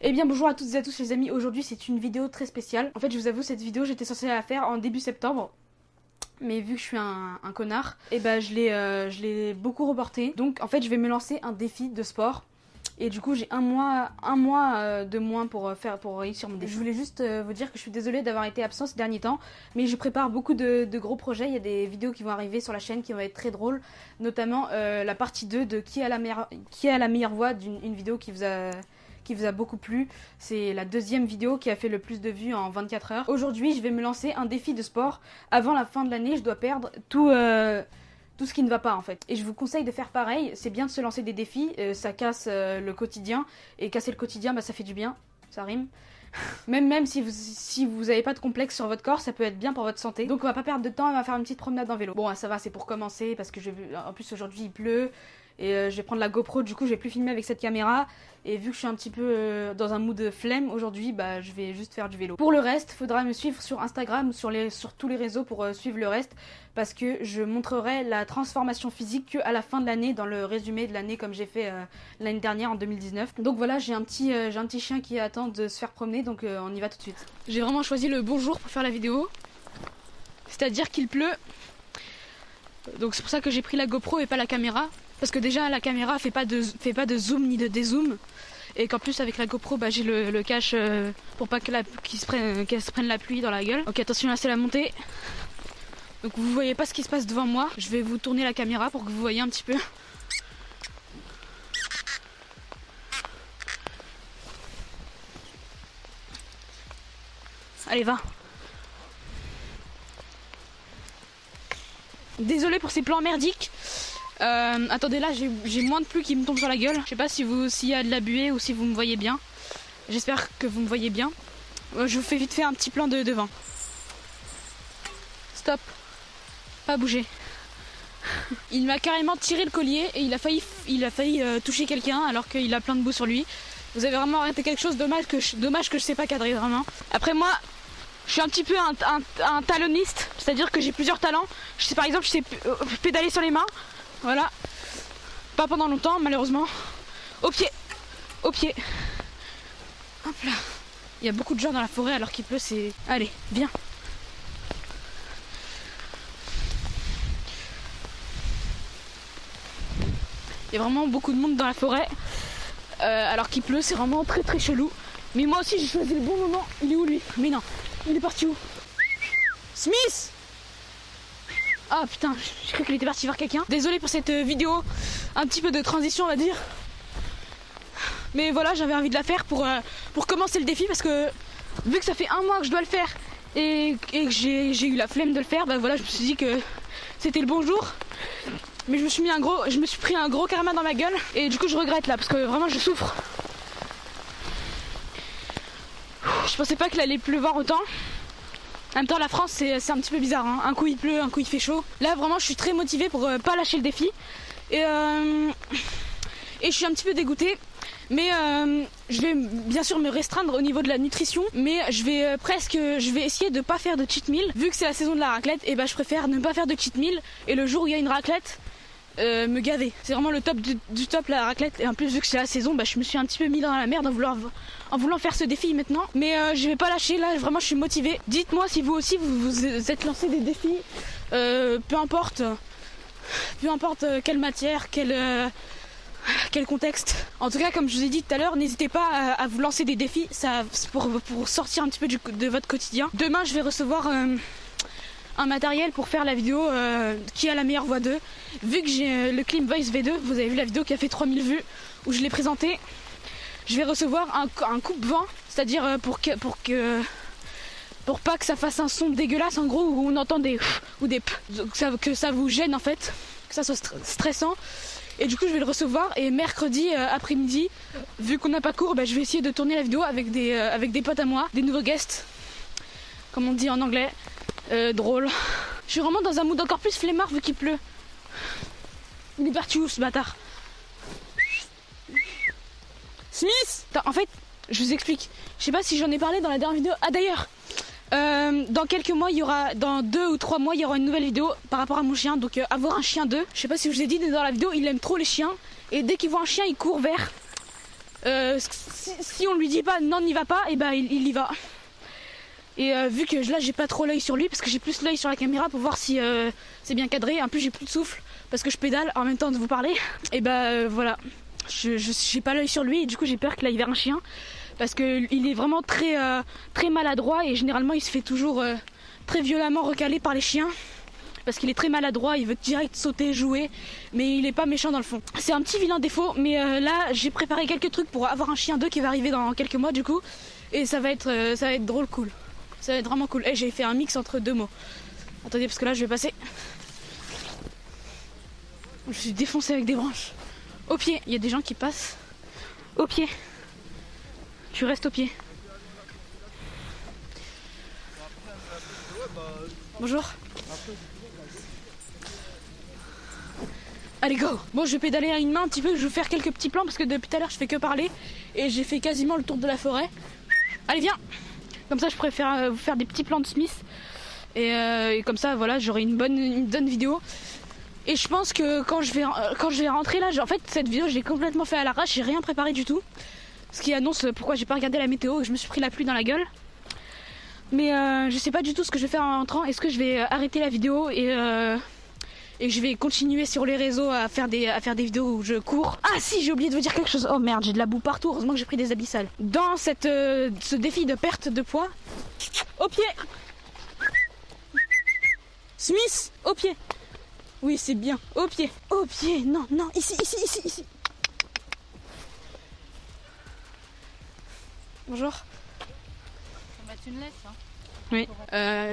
Eh bien bonjour à toutes et à tous les amis, aujourd'hui c'est une vidéo très spéciale. En fait je vous avoue, cette vidéo j'étais censée la faire en début septembre, mais vu que je suis un connard, et bah je l'ai beaucoup reporté. Donc en fait je vais me lancer un défi de sport. Et du coup j'ai un mois de moins pour réussir mon défi. Je voulais juste vous dire que je suis désolée d'avoir été absent ces derniers temps, mais je prépare beaucoup de gros projets. Il y a des vidéos qui vont arriver sur la chaîne qui vont être très drôles, notamment la partie 2 de qui a la meilleure voix, une vidéo qui vous a beaucoup plu. C'est la deuxième vidéo qui a fait le plus de vues en 24 heures. Aujourd'hui, je vais me lancer un défi de sport. Avant la fin de l'année, je dois perdre tout ce qui ne va pas en fait. Et je vous conseille de faire pareil. C'est bien de se lancer des défis, ça casse le quotidien. Et casser le quotidien, bah, ça fait du bien. Ça rime. Même si vous avez pas de complexe sur votre corps, ça peut être bien pour votre santé. Donc on va pas perdre de temps, on va faire une petite promenade en vélo. Bon, ça va, c'est pour commencer parce que en plus aujourd'hui il pleut. Et je vais prendre la GoPro, du coup je vais plus filmer avec cette caméra. Et vu que je suis un petit peu dans un mood flemme aujourd'hui, bah je vais juste faire du vélo. Pour le reste, faudra me suivre sur Instagram, sur tous les réseaux pour suivre le reste. Parce que je montrerai la transformation physique qu'à la fin de l'année, dans le résumé de l'année comme j'ai fait l'année dernière en 2019. Donc voilà, j'ai un petit chien qui attend de se faire promener, donc on y va tout de suite. J'ai vraiment choisi le bon jour pour faire la vidéo. C'est-à-dire qu'il pleut. Donc c'est pour ça que j'ai pris la GoPro et pas la caméra. Parce que déjà la caméra fait pas de zoom ni de dézoom. Et qu'en plus avec la GoPro bah, j'ai le cache pour pas qu'elle se prenne la pluie dans la gueule. Donc attention, là c'est la montée. Donc vous voyez pas ce qui se passe devant moi. Je vais vous tourner la caméra pour que vous voyez un petit peu. Allez, va. Désolée pour ces plans merdiques. Attendez, là j'ai moins de pluie qui me tombe sur la gueule. Je sais pas s'il y a de la buée ou si vous me voyez bien. J'espère que vous me voyez bien. Je vous fais vite fait un petit plan de devant. Stop. Pas bouger. Il m'a carrément tiré le collier et il a failli toucher quelqu'un alors qu'il a plein de boue sur lui. Vous avez vraiment arrêté quelque chose, dommage que je sais pas cadrer vraiment. Après moi, je suis un petit peu un talonniste, c'est-à-dire que j'ai plusieurs talents. Par exemple, je sais pédaler sur les mains. Voilà. Pas pendant longtemps, malheureusement. Au pied. Hop là. Il y a beaucoup de gens dans la forêt alors qu'il pleut, c'est... Allez, viens. Il y a vraiment beaucoup de monde dans la forêt. Alors qu'il pleut, c'est vraiment très très chelou. Mais moi aussi j'ai choisi le bon moment. Il est où lui? Mais non, il est parti où? Smith! Ah putain, j'ai cru qu'il était parti voir quelqu'un. Désolé pour cette vidéo, un petit peu de transition on va dire. Mais voilà, j'avais envie de la faire pour commencer le défi parce que vu que ça fait un mois que je dois le faire et que j'ai eu la flemme de le faire, bah voilà, je me suis dit que c'était le bon jour. Mais je me suis pris un gros karma dans ma gueule et du coup je regrette là parce que vraiment je souffre. Je pensais pas qu'il allait pleuvoir autant. En même temps la France c'est un petit peu bizarre, hein. Un coup il pleut, un coup il fait chaud. Là vraiment je suis très motivée pour pas lâcher le défi. Et je suis un petit peu dégoûtée. Mais je vais bien sûr me restreindre au niveau de la nutrition. Mais je vais essayer de pas faire de cheat meal. Vu que c'est la saison de la raclette, et bah je préfère ne pas faire de cheat meal. Et le jour où il y a une raclette, me gaver. C'est vraiment le top du top la raclette. Et en plus vu que c'est la saison, bah je me suis un petit peu mis dans la merde en voulant faire ce défi maintenant. Mais je vais pas lâcher, là vraiment je suis motivée. Dites-moi si vous aussi vous êtes lancé des défis. Peu importe quelle matière, quel contexte. En tout cas, comme je vous ai dit tout à l'heure, n'hésitez pas à vous lancer des défis, ça, pour sortir un petit peu de votre quotidien. Demain, je vais recevoir un matériel pour faire la vidéo qui a la meilleure voix 2. Vu que j'ai le Clean Voice V2, vous avez vu la vidéo qui a fait 3000 vues, où je l'ai présenté, je vais recevoir un coupe-vent, c'est-à-dire pour pas que ça fasse un son dégueulasse, en gros, où on entend des ou des p, que ça vous gêne en fait, que ça soit stressant. Et du coup je vais le recevoir et mercredi après-midi, vu qu'on n'a pas cours, bah, je vais essayer de tourner la vidéo avec des potes à moi, des nouveaux guests, comme on dit en anglais, drôle. Je suis vraiment dans un mood encore plus flemmard vu qu'il pleut. Il est parti où ce bâtard? Smith! En fait, je vous explique, je sais pas si j'en ai parlé dans la dernière vidéo. Ah d'ailleurs, dans quelques mois, dans 2 ou 3 mois, il y aura une nouvelle vidéo par rapport à mon chien. Donc avoir un chien 2. Je sais pas si je vous ai dit, mais dans la vidéo, il aime trop les chiens. Et dès qu'il voit un chien, il court vers. Si on lui dit pas non, n'y va pas, et bah il y va. Et vu que là j'ai pas trop l'œil sur lui parce que j'ai plus l'œil sur la caméra pour voir si c'est bien cadré. En plus j'ai plus de souffle parce que je pédale en même temps de vous parler. Et bah voilà, j'ai pas l'œil sur lui et du coup j'ai peur qu'il aille vers un chien parce que il est vraiment très maladroit et généralement il se fait toujours très violemment recaler par les chiens. Parce qu'il est très maladroit, il veut direct sauter, jouer, mais il est pas méchant dans le fond. C'est un petit vilain défaut, mais là j'ai préparé quelques trucs pour avoir un chien 2 qui va arriver dans quelques mois du coup. Et ça va être drôle cool. Ça va être vraiment cool. Et j'ai fait un mix entre deux mots. Attendez parce que là je vais passer. Je suis défoncé avec des branches. Au pied, il y a des gens qui passent. Au pied. Tu restes au pied. Bonjour. Allez go. Bon je vais pédaler à une main un petit peu, je vais faire quelques petits plans parce que depuis tout à l'heure je fais que parler et j'ai fait quasiment le tour de la forêt. Allez viens. Comme ça je préfère vous faire des petits plans de Smith et comme ça voilà j'aurai une bonne vidéo. Et je pense que quand je vais rentrer là, en fait cette vidéo je l'ai complètement fait à l'arrache, j'ai rien préparé du tout. Ce qui annonce pourquoi j'ai pas regardé la météo et je me suis pris la pluie dans la gueule. Mais je sais pas du tout ce que je vais faire en rentrant. Est-ce que je vais arrêter la vidéo et que je vais continuer sur les réseaux à faire des vidéos où je cours. Ah si, j'ai oublié de vous dire quelque chose. Oh merde, j'ai de la boue partout, heureusement que j'ai pris des habits sales. Dans ce défi de perte de poids, au pied. Smith, au pied. Oui, c'est bien, au pied. Au pied, non, non, ici. Bonjour. Ça va mettre une laisse, hein. Oui,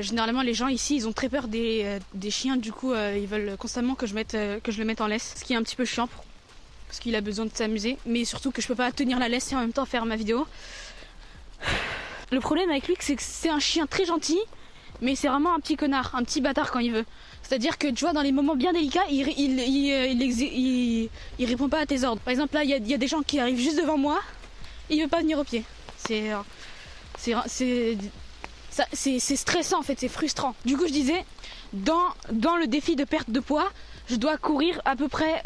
généralement les gens ici ils ont très peur des chiens, du coup ils veulent constamment que je le mette en laisse, ce qui est un petit peu chiant parce qu'il a besoin de s'amuser, mais surtout que je peux pas tenir la laisse et en même temps faire ma vidéo. Le problème avec lui c'est que c'est un chien très gentil, mais c'est vraiment un petit connard, un petit bâtard quand il veut. C'est-à-dire que tu vois dans les moments bien délicats il répond pas à tes ordres. Par exemple là il y a des gens qui arrivent juste devant moi, il veut pas venir au pied. C'est stressant en fait, c'est frustrant. Du coup je disais, dans le défi de perte de poids, je dois courir à peu près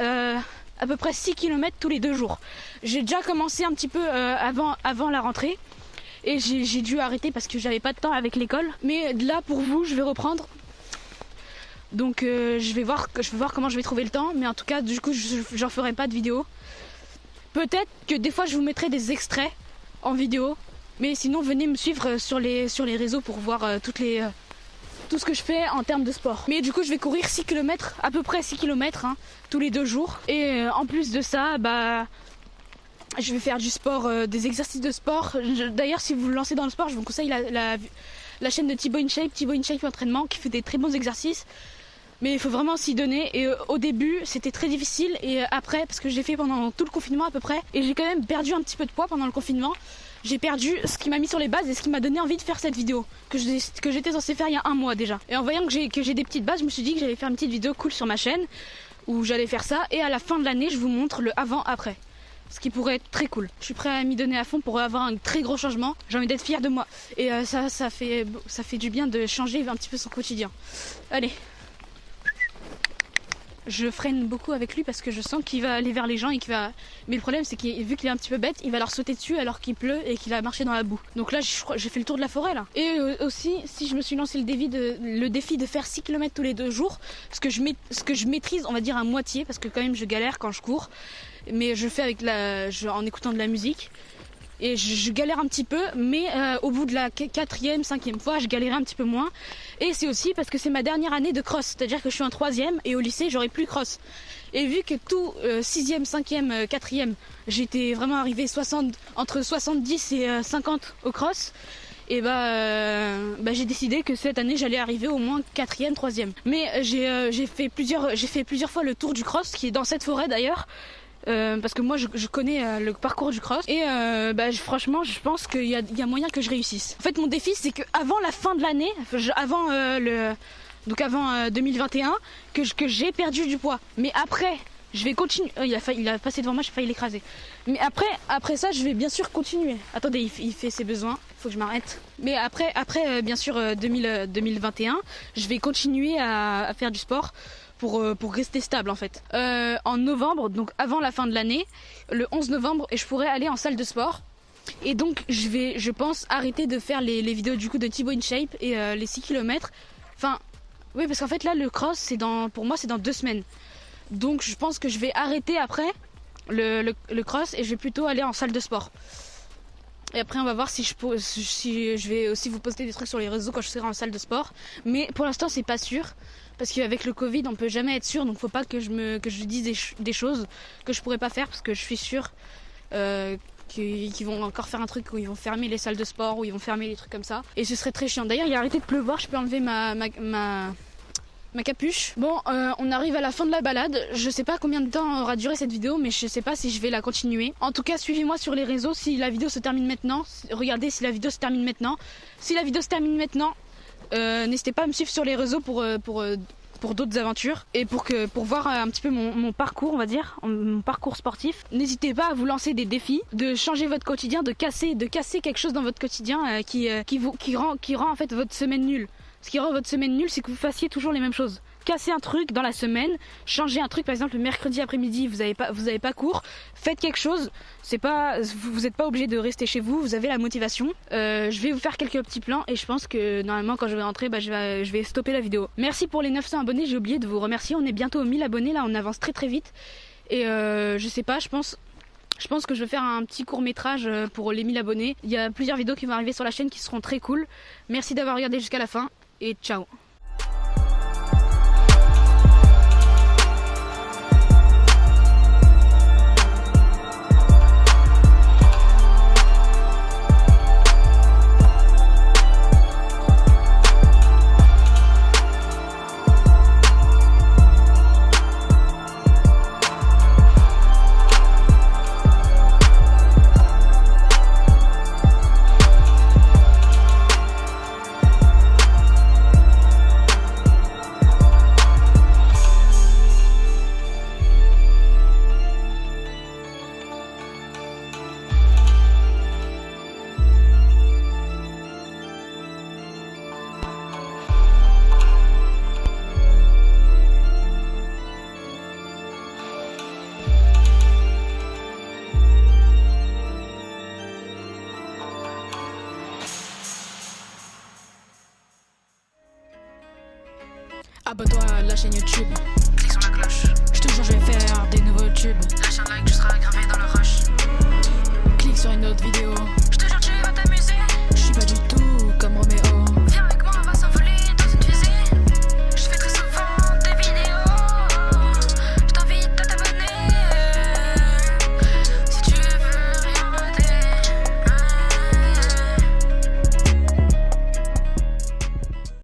6 km tous les 2 jours. J'ai déjà commencé un petit peu avant la rentrée et j'ai dû arrêter parce que j'avais pas de temps avec l'école. Mais là pour vous je vais reprendre. Donc je vais voir comment je vais trouver le temps. Mais en tout cas du coup j'en ferai pas de vidéo. Peut-être que des fois je vous mettrai des extraits en vidéo. Mais sinon venez me suivre sur les réseaux pour voir tout ce que je fais en termes de sport. Mais du coup je vais courir 6 km, à peu près 6 km tous les 2 jours. Et en plus de ça, bah je vais faire du sport, des exercices de sport. D'ailleurs si vous vous lancez dans le sport, je vous conseille la chaîne de Thibaut InShape Entraînement qui fait des très bons exercices. Mais il faut vraiment s'y donner et au début c'était très difficile et après, parce que j'ai fait pendant tout le confinement à peu près, et j'ai quand même perdu un petit peu de poids pendant le confinement. J'ai perdu ce qui m'a mis sur les bases et ce qui m'a donné envie de faire cette vidéo que j'étais censée faire il y a 1 mois déjà. Et en voyant que j'ai des petites bases, je me suis dit que j'allais faire une petite vidéo cool sur ma chaîne où j'allais faire ça et à la fin de l'année je vous montre le avant-après. Ce qui pourrait être très cool. Je suis prêt à m'y donner à fond pour avoir un très gros changement. J'ai envie d'être fière de moi. Et ça fait du bien de changer un petit peu son quotidien. Allez. Je freine beaucoup avec lui parce que je sens qu'il va aller vers les gens et qu'il va... Mais le problème c'est que vu qu'il est un petit peu bête, il va leur sauter dessus alors qu'il pleut et qu'il a marché dans la boue. Donc là j'ai fait le tour de la forêt là. Et aussi si je me suis lancé le défi de faire 6 km tous les 2 jours, ce que je maîtrise on va dire à moitié parce que quand même je galère quand je cours. Mais je fais en écoutant de la musique. Et je galère un petit peu, mais au bout de la 4e, 5e fois, je galérais un petit peu moins. Et c'est aussi parce que c'est ma dernière année de cross, c'est-à-dire que je suis en 3e et au lycée, j'aurai plus cross. Et vu que tout 6e, 5e, 4e, j'étais vraiment arrivée entre 70 et 50 au cross, et j'ai décidé que cette année, j'allais arriver au moins 4e, 3e. Mais j'ai fait plusieurs fois le tour du cross, qui est dans cette forêt d'ailleurs. Parce que moi je connais le parcours du cross et franchement je pense qu'il y a moyen que je réussisse. En fait mon défi c'est qu'avant la fin de l'année, avant 2021, que j'ai perdu du poids. Mais après je vais continuer. Il a passé devant moi, j'ai failli l'écraser. Mais après ça je vais bien sûr continuer. Attendez, il fait ses besoins, faut que je m'arrête. Mais après bien sûr 2021, je vais continuer à faire du sport pour rester stable en fait. En novembre, donc avant la fin de l'année, le 11 novembre, et je pourrais aller en salle de sport. Et donc je pense arrêter de faire les vidéos du coup de Thibaut InShape et les 6 km. Enfin, oui, parce qu'en fait là le cross pour moi c'est dans 2 semaines. Donc je pense que je vais arrêter après le cross et je vais plutôt aller en salle de sport. Et après on va voir si je vais aussi vous poster des trucs sur les réseaux quand je serai en salle de sport. Mais pour l'instant c'est pas sûr. Parce qu'avec le Covid on peut jamais être sûr. Donc faut pas que je dise des choses que je pourrais pas faire. Parce que je suis sûre qu'ils vont encore faire un truc où ils vont fermer les salles de sport, où ils vont fermer les trucs comme ça. Et ce serait très chiant. D'ailleurs il a arrêté de pleuvoir, je peux enlever ma capuche. Bon, on arrive à la fin de la balade. Je sais pas combien de temps aura duré cette vidéo, mais je sais pas si je vais la continuer. En tout cas, suivez-moi sur les réseaux si la vidéo se termine maintenant. Regardez si la vidéo se termine maintenant. Si la vidéo se termine maintenant, n'hésitez pas à me suivre sur les réseaux pour d'autres aventures et pour voir un petit peu mon parcours, on va dire, mon parcours sportif. N'hésitez pas à vous lancer des défis, de changer votre quotidien, de casser quelque chose dans votre quotidien qui rend en fait votre semaine nulle. Ce qui rend votre semaine nulle, c'est que vous fassiez toujours les mêmes choses. Casser un truc dans la semaine, changer un truc, par exemple le mercredi après-midi, vous avez pas cours, faites quelque chose. Vous n'êtes pas obligé de rester chez vous, vous avez la motivation. Je vais vous faire quelques petits plans et je pense que normalement quand je vais rentrer, je vais stopper la vidéo. Merci pour les 900 abonnés, j'ai oublié de vous remercier. On est bientôt aux 1000 abonnés, là on avance très très vite. Et je sais pas, je pense que je vais faire un petit court métrage pour les 1000 abonnés. Il y a plusieurs vidéos qui vont arriver sur la chaîne qui seront très cool. Merci d'avoir regardé jusqu'à la fin et ciao. Abonne-toi à la chaîne YouTube, clique sur la cloche. Je te jure, je vais faire des nouveaux tubes. Lâche un like, tu seras gravé dans le rush. Clique sur une autre vidéo.